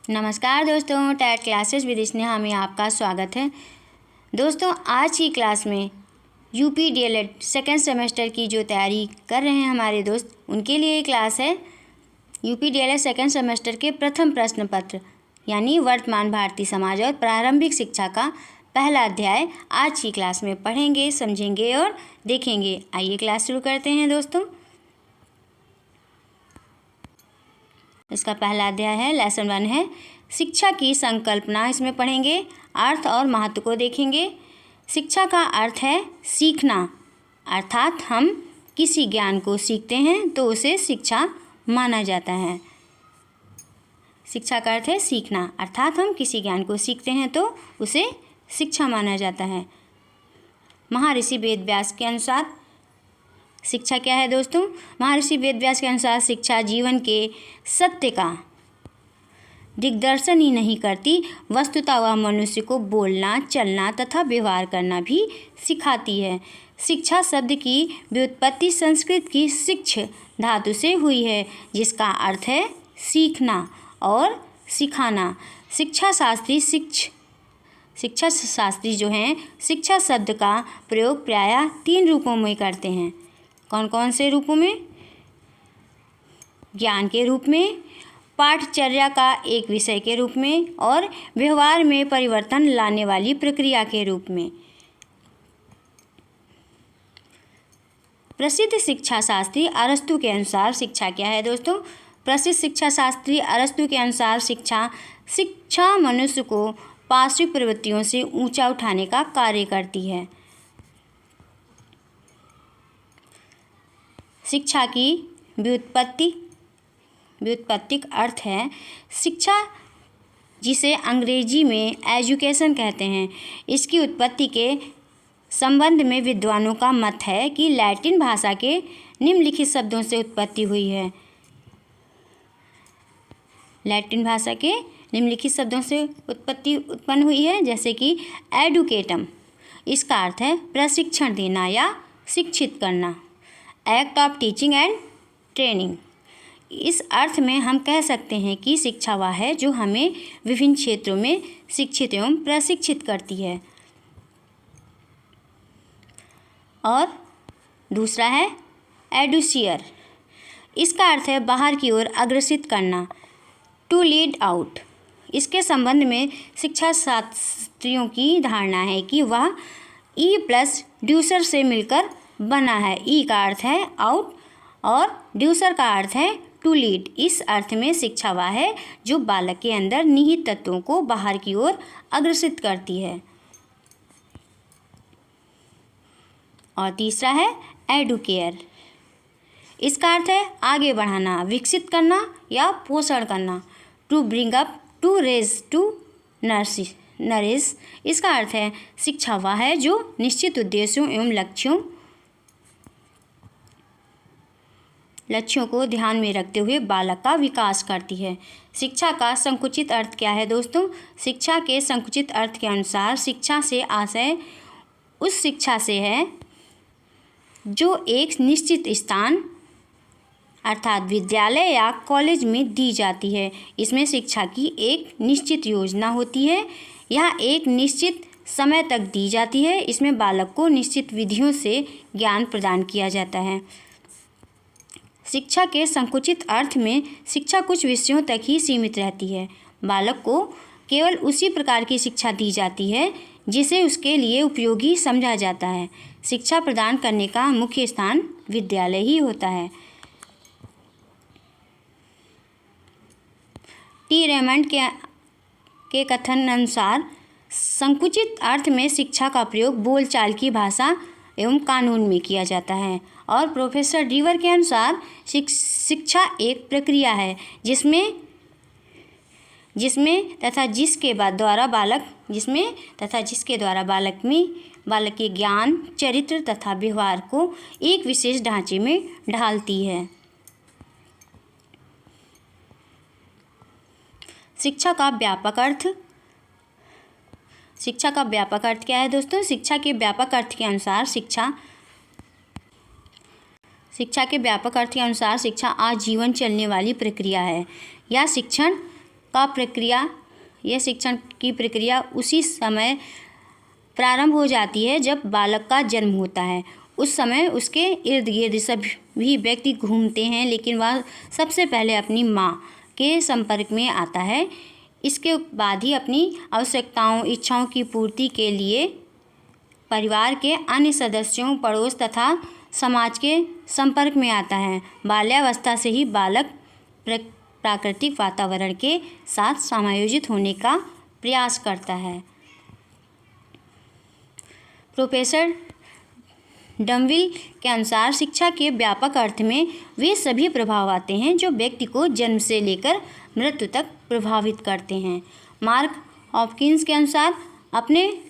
नमस्कार दोस्तों, TET classes with Sneha में आपका स्वागत है। दोस्तों, आज की क्लास में यूपी डीएलएड सेकेंड सेमेस्टर की जो तैयारी कर रहे हैं हमारे दोस्त, उनके लिए ये क्लास है। यूपी डीएलएड सेकेंड सेमेस्टर के प्रथम प्रश्न पत्र यानी वर्तमान भारतीय समाज और प्रारंभिक शिक्षा का पहला अध्याय आज की क्लास में पढ़ेंगे, समझेंगे और देखेंगे। आइए क्लास शुरू करते हैं दोस्तों। इसका पहला अध्याय है, लेसन 1 है शिक्षा की संकल्पना। इसमें पढ़ेंगे, अर्थ और महत्व को देखेंगे। शिक्षा का अर्थ है सीखना, अर्थात हम किसी ज्ञान को सीखते हैं तो उसे शिक्षा माना जाता है। शिक्षा का अर्थ है सीखना, अर्थात हम किसी ज्ञान को सीखते हैं तो उसे शिक्षा माना जाता है। महर्षि वेदव्यास के अनुसार शिक्षा क्या है दोस्तों? महर्षि वेदव्यास के अनुसार शिक्षा जीवन के सत्य का दिग्दर्शन ही नहीं करती, वस्तुतः वह मनुष्य को बोलना, चलना तथा व्यवहार करना भी सिखाती है। शिक्षा शब्द की व्युत्पत्ति संस्कृत की शिक्ष धातु से हुई है, जिसका अर्थ है सीखना और सिखाना। शिक्षा शास्त्री जो हैं, शिक्षा शब्द का प्रयोग प्रायः 3 रूपों में करते हैं। कौन कौन से रूपों में? ज्ञान के रूप में, पाठचर्या का एक विषय के रूप में और व्यवहार में परिवर्तन लाने वाली प्रक्रिया के रूप में। प्रसिद्ध शिक्षा शास्त्री अरस्तु के अनुसार शिक्षा क्या है दोस्तों? प्रसिद्ध शिक्षा शास्त्री अरस्तु के अनुसार शिक्षा मनुष्य को पार्श्विक प्रवृत्तियों से ऊंचा उठाने का कार्य करती है। शिक्षा की व्युत्पत्तिक अर्थ है शिक्षा, जिसे अंग्रेजी में एजुकेशन कहते हैं। इसकी उत्पत्ति के संबंध में विद्वानों का मत है कि लैटिन भाषा के निम्नलिखित शब्दों से उत्पत्ति हुई है। लैटिन भाषा के निम्नलिखित शब्दों से उत्पन्न हुई है, जैसे कि एडुकेटम, इसका अर्थ है प्रशिक्षण देना या शिक्षित करना। Act of teaching and training, इस अर्थ में हम कह सकते हैं कि शिक्षा वह है जो हमें विभिन्न क्षेत्रों में शिक्षित एवं प्रशिक्षित करती है। और दूसरा है एडुसियर, इसका अर्थ है बाहर की ओर अग्रसित करना, टू लीड आउट। इसके संबंध में शिक्षा शास्त्रियों की धारणा है कि वह ई प्लस ड्यूसर से मिलकर बना है। ई का अर्थ है आउट और ड्यूसर का अर्थ है टू लीड। इस अर्थ में शिक्षा वह है जो बालक के अंदर निहित तत्वों को बाहर की ओर अग्रसित करती है। और तीसरा है एडुकेयर, इसका अर्थ है आगे बढ़ाना, विकसित करना या पोषण करना, to bring up, to raise, to nourish. इसका अर्थ है शिक्षा वह है जो निश्चित उद्देश्यों एवं लक्ष्यों को ध्यान में रखते हुए बालक का विकास करती है। शिक्षा का संकुचित अर्थ क्या है दोस्तों? शिक्षा के संकुचित अर्थ के अनुसार शिक्षा से आशय उस शिक्षा से है जो एक निश्चित स्थान अर्थात विद्यालय या कॉलेज में दी जाती है। इसमें शिक्षा की एक निश्चित योजना होती है, यह एक निश्चित समय तक दी जाती है। इसमें बालक को निश्चित विधियों से ज्ञान प्रदान किया जाता है। शिक्षा के संकुचित अर्थ में शिक्षा कुछ विषयों तक ही सीमित रहती है। बालक को केवल उसी प्रकार की शिक्षा दी जाती है जिसे उसके लिए उपयोगी समझा जाता है। शिक्षा प्रदान करने का मुख्य स्थान विद्यालय ही होता है। टी रेमंड के कथन अनुसार संकुचित अर्थ में शिक्षा का प्रयोग बोलचाल की भाषा एवं कानून में किया जाता है। और प्रोफेसर ड्रीवर के अनुसार शिक्षा एक प्रक्रिया है जिसमें तथा जिसके द्वारा बालक के ज्ञान, चरित्र तथा व्यवहार को एक विशेष ढांचे में ढालती है। शिक्षा का व्यापक अर्थ क्या है दोस्तों? शिक्षा के व्यापक अर्थ के अनुसार शिक्षा आजीवन चलने वाली प्रक्रिया है। यह शिक्षण यह शिक्षण की प्रक्रिया उसी समय प्रारंभ हो जाती है जब बालक का जन्म होता है। उस समय उसके इर्द गिर्द सभी व्यक्ति घूमते हैं, लेकिन वह सबसे पहले अपनी माँ के संपर्क में आता है। इसके बाद ही अपनी आवश्यकताओं, इच्छाओं की पूर्ति के लिए परिवार के अन्य सदस्यों, पड़ोस तथा समाज के संपर्क में आता है। बाल्यावस्था से ही बालक प्राकृतिक वातावरण के साथ समायोजित होने का प्रयास करता है। प्रोफेसर डमविल के अनुसार शिक्षा के व्यापक अर्थ में वे सभी प्रभाव आते हैं जो व्यक्ति को जन्म से लेकर मृत्यु तक प्रभावित करते हैं। मार्क हॉपकिंस के अनुसार अपने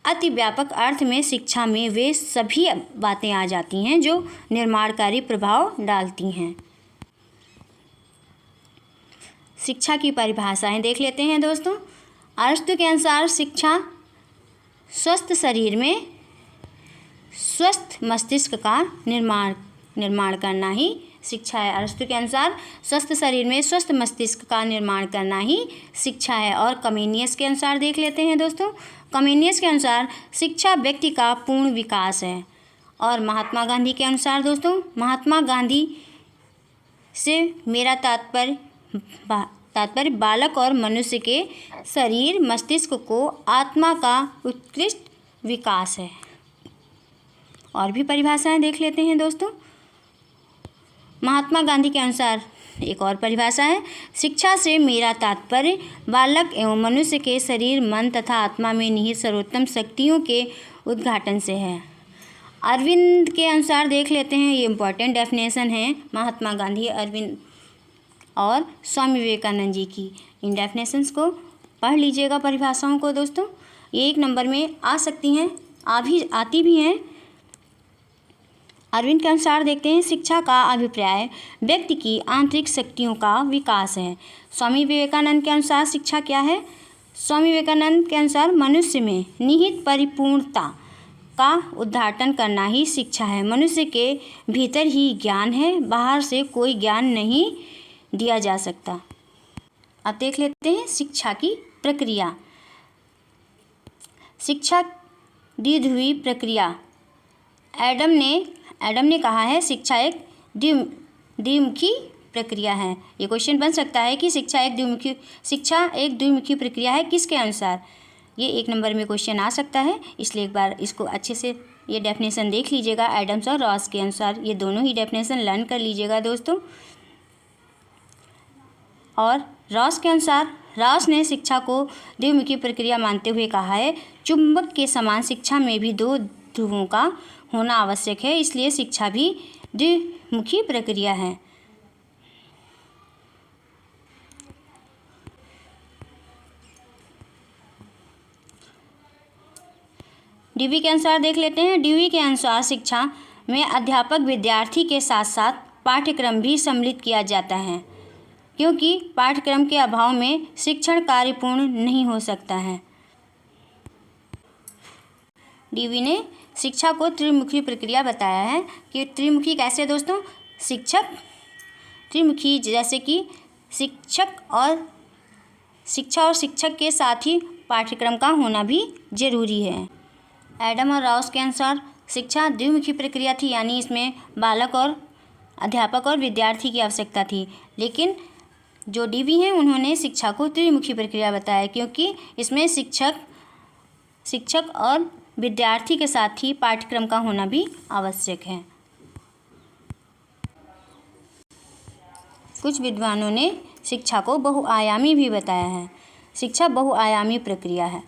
अति व्यापक अर्थ में शिक्षा में वे सभी बातें आ जाती हैं जो निर्माणकारी प्रभाव डालती हैं। शिक्षा की परिभाषाएं देख लेते हैं दोस्तों। अरिस्टो के अनुसार शिक्षा स्वस्थ शरीर में स्वस्थ मस्तिष्क का निर्माण करना ही शिक्षा है। अरिस्टो के अनुसार स्वस्थ शरीर में स्वस्थ मस्तिष्क का निर्माण करना ही शिक्षा है। और कमेनियस के अनुसार देख लेते हैं दोस्तों। कमेनियस के अनुसार शिक्षा व्यक्ति का पूर्ण विकास है। और महात्मा गांधी के अनुसार दोस्तों, महात्मा गांधी से मेरा तात्पर्य बालक और मनुष्य के शरीर मस्तिष्क को आत्मा का उत्कृष्ट विकास है। और भी परिभाषाएं देख लेते हैं दोस्तों। महात्मा गांधी के अनुसार एक और परिभाषा है, शिक्षा से मेरा तात्पर्य बालक एवं मनुष्य के शरीर, मन तथा आत्मा में निहित सर्वोत्तम शक्तियों के उद्घाटन से है। अरविंद के अनुसार देख लेते हैं, ये इम्पोर्टेंट डेफिनेशन है महात्मा गांधी, अरविंद और स्वामी विवेकानंद जी की। इन डेफिनेशंस को पढ़ लीजिएगा परिभाषाओं को दोस्तों, ये 1 नंबर में आ सकती हैं, आती भी हैं। अरविंद के अनुसार देखते हैं, शिक्षा का अभिप्राय व्यक्ति की आंतरिक शक्तियों का विकास है। स्वामी विवेकानंद के अनुसार शिक्षा क्या है? स्वामी विवेकानंद के अनुसार मनुष्य में निहित परिपूर्णता का उद्घाटन करना ही शिक्षा है। मनुष्य के भीतर ही ज्ञान है, बाहर से कोई ज्ञान नहीं दिया जा सकता। अब देख लेते हैं शिक्षा की प्रक्रिया। शिक्षा द्विध्रुवी प्रक्रिया। एडम ने कहा है शिक्षा एक द्विमुखी प्रक्रिया है। ये क्वेश्चन बन सकता है कि शिक्षा एक द्विमुखी प्रक्रिया है किसके अनुसार? ये 1 नंबर में क्वेश्चन आ सकता है, इसलिए एक बार इसको अच्छे से ये डेफिनेशन देख लीजिएगा। एडम्स और रॉस के अनुसार ये दोनों ही डेफिनेशन लर्न कर लीजिएगा दोस्तों। और रॉस के अनुसार, रॉस ने शिक्षा को द्विमुखी प्रक्रिया मानते हुए कहा है, चुंबक के समान शिक्षा में भी 2 ध्रुवों का होना आवश्यक है, इसलिए शिक्षा भी द्विमुखी प्रक्रिया है। ड्यूवी के अनुसार देख लेते हैं। ड्यूवी के अनुसार शिक्षा में अध्यापक विद्यार्थी के साथ साथ पाठ्यक्रम भी सम्मिलित किया जाता है, क्योंकि पाठ्यक्रम के अभाव में शिक्षण कार्य पूर्ण नहीं हो सकता है। ड्यूवी ने शिक्षा को त्रिमुखी प्रक्रिया बताया है कि त्रिमुखी कैसे दोस्तों? त्रिमुखी जैसे कि शिक्षा और शिक्षक के साथ ही पाठ्यक्रम का होना भी जरूरी है। एडम और रॉस के अनुसार शिक्षा द्विमुखी प्रक्रिया थी, यानी इसमें बालक और अध्यापक और विद्यार्थी की आवश्यकता थी। लेकिन जो ड्यूवी हैं उन्होंने शिक्षा को त्रिमुखी प्रक्रिया बताया, क्योंकि इसमें शिक्षक और विद्यार्थी के साथ ही पाठ्यक्रम का होना भी आवश्यक है। कुछ विद्वानों ने शिक्षा को बहुआयामी भी बताया है। शिक्षा बहुआयामी प्रक्रिया है।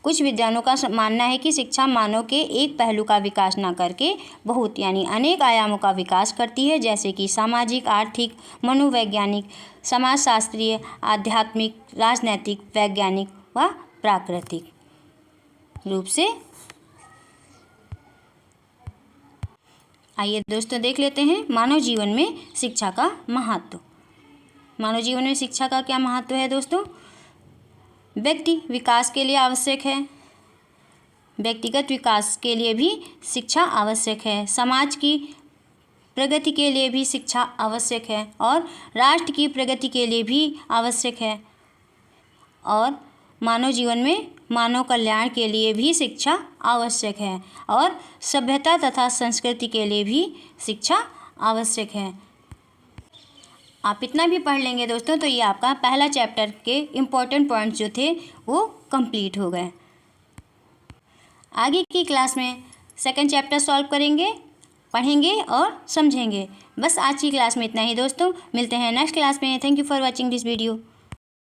कुछ विद्वानों का मानना है कि शिक्षा मानव के एक पहलू का विकास न करके बहुत यानी अनेक आयामों का विकास करती है, जैसे कि सामाजिक, आर्थिक, मनोवैज्ञानिक, समाजशास्त्रीय, आध्यात्मिक, राजनैतिक, वैज्ञानिक व प्राकृतिक रूप से। आइए दोस्तों देख लेते हैं मानव जीवन में शिक्षा का महत्व। मानव जीवन में शिक्षा का क्या महत्व है दोस्तों? व्यक्ति विकास के लिए आवश्यक है। व्यक्तिगत विकास के लिए भी शिक्षा आवश्यक है। समाज की प्रगति के लिए भी शिक्षा आवश्यक है और राष्ट्र की प्रगति के लिए भी आवश्यक है और मानव जीवन में मानव कल्याण के लिए भी शिक्षा आवश्यक है और सभ्यता तथा संस्कृति के लिए भी शिक्षा आवश्यक है। आप इतना भी पढ़ लेंगे दोस्तों तो ये आपका पहला चैप्टर के इम्पोर्टेंट पॉइंट्स जो थे वो कंप्लीट हो गए। आगे की क्लास में सेकंड चैप्टर सॉल्व करेंगे, पढ़ेंगे और समझेंगे। बस आज की क्लास में इतना ही दोस्तों, मिलते हैं नेक्स्ट क्लास में। Thank you for watching this video.